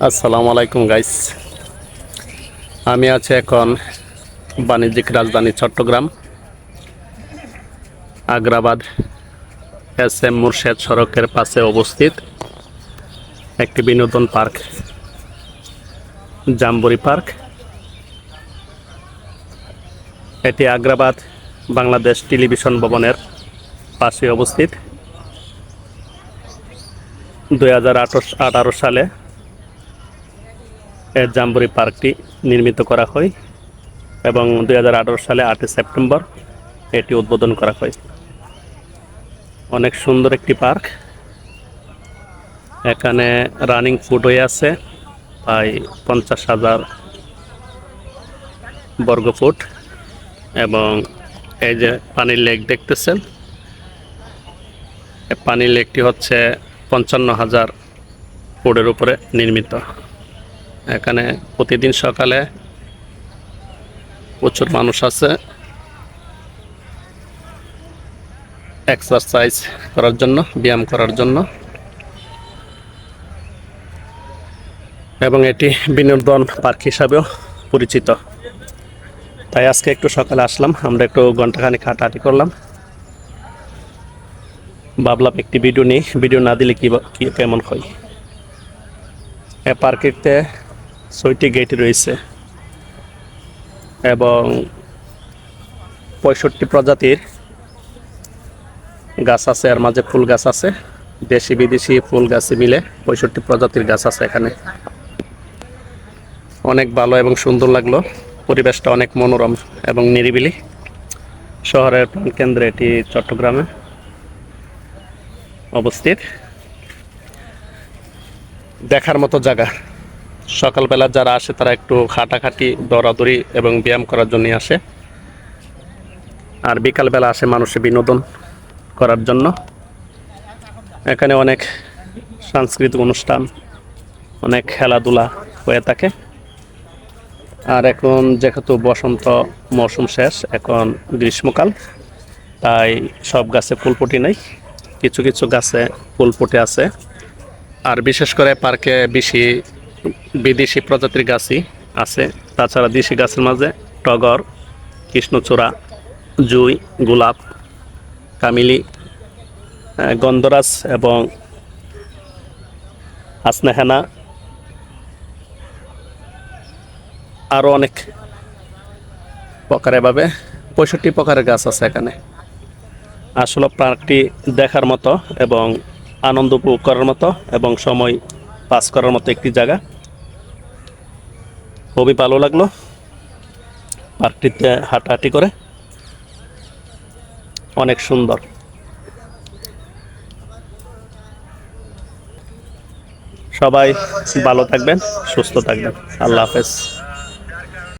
আসসালামু আলাইকুম গাইস। আমি আছি এখন বাণিজ্যিক রাজধানী চট্টগ্রাম আগ্রাবাদ SM মুর্শেদ সড়কের পাশে অবস্থিত একটি বিনোদন পার্ক, জাম্বুরি পার্ক। এটি আগ্রাবাদ বাংলাদেশ টেলিভিশন ভবনের পাশে অবস্থিত। 2018 সালে এই জাম্বুরি পার্কটি নির্মিত করা হয় এবং 2018 সালে 8 সেপ্টেম্বর এটি উদ্বোধন করা হয়। অনেক সুন্দর একটি পার্ক। এখানে রানিং ফুটওয়ে আছে প্রায় 50,000 বর্গফুট এবং এই যে পানির লেক দেখতেছেন, এই পানির লেকটি হচ্ছে 55,000 ফুটের উপরে নির্মিত। এখানে প্রতিদিন সকালে প্রচুর মানুষ আছে এক্সারসাইজ করার জন্য, ব্যায়াম করার জন্য, এবং এটি বিনোদন পার্ক হিসাবেও পরিচিত। তাই আজকে একটু সকালে আসলাম, আমরা একটু ঘন্টাখানেক হাঁটাহাঁটি করলাম। ভাবলাম একটি ভিডিও নিই, ভিডিও না দিলে কি কেমন হয়। এই পার্কেতে 6টি গেট রয়েছে এবং 65 প্রজাতির গাছ আছে, এর মাঝে ফুল গাছ আছে, দেশি বিদেশি ফুল গাছ মিলে 65 প্রজাতির গাছ আছে এখানে। অনেক ভালো এবং সুন্দর লাগলো, পরিবেশটা অনেক মনোরম এবং নিরিবিলি। শহরের প্রাণকেন্দ্রে এটি চট্টগ্রামে অবস্থিত। দেখার মতো জায়গা। সকালবেলা যারা আসে তারা একটু হাঁটাহাঁটি, দৌড়াদৌড়ি এবং ব্যায়াম করার জন্য আসে, আর বিকালবেলা আসে মানুষের বিনোদন করার জন্য। এখানে অনেক সাংস্কৃতিক অনুষ্ঠান, অনেক খেলাধুলা হয়ে থাকে। আর এখন যেহেতু বসন্ত মৌসুম শেষ, এখন গ্রীষ্মকাল, তাই সব গাছে ফুল ফুটে নেই, কিছু কিছু গাছে ফুল ফুটে আছে। আর বিশেষ করে পার্কে বেশি বিদেশি প্রজাতির গাছই আছে। তাছাড়া দেশি গাছের মাঝে টগর, কৃষ্ণচূড়া, জুঁই, গোলাপ, কামিলি, গন্ধরাজ এবং হাসনাহেনা, আরও অনেক প্রকার, এভাবে 65 প্রকারের গাছ আছে এখানে। আসলে পার্কটি দেখার মতো এবং আনন্দ উপভোগ করার মতো এবং সময় পাস করার মতো একটি জায়গা। খুবই ভালো লাগলো পার্কটিতে হাঁটাহাঁটি করে, অনেক সুন্দর। সবাই ভালো থাকবেন, সুস্থ থাকবেন। আল্লাহ হাফেজ।